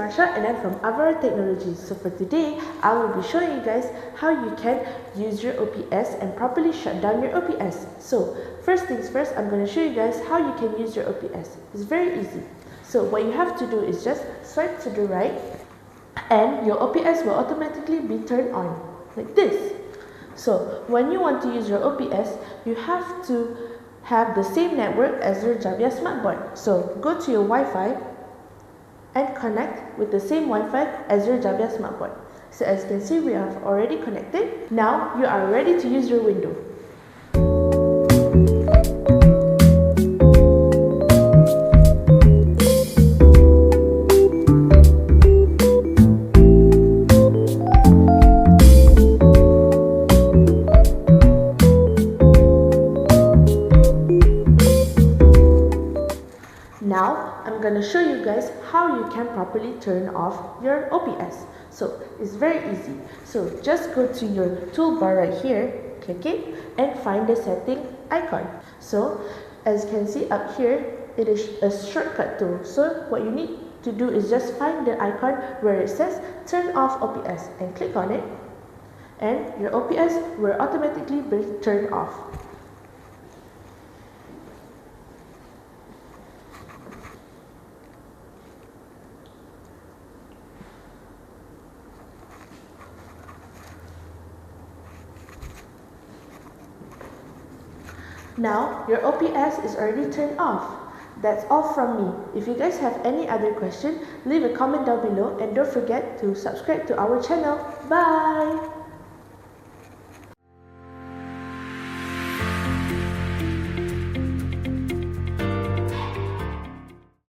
Natasha and I'm from Avara Technologies. So for today, I will be showing you guys how you can use your OPS and properly shut down your OPS. So first things first, I'm going to show you guys how you can use your OPS. It's very easy. So what you have to do is just swipe to the right and your OPS will automatically be turned on like this. So when you want to use your OPS, you have to have the same network as your Javiya Smartboard. So go to your Wi-Fi and connect with the same Wi-Fi as your Javiya Smartboard. So as you can see, we have already connected. Now you are ready to use your window. Now, I'm going to show you guys how you can properly turn off your OPS. So, it's very easy. So, just go to your toolbar right here, click it, and find the setting icon. So, as you can see up here, it is a shortcut tool. So, what you need to do is just find the icon where it says turn off OPS and click on it, and your OPS will automatically be turned off. Now, your OPS is already turned off. That's all from me. If you guys have any other question, leave a comment down below and don't forget to subscribe to our channel. Bye!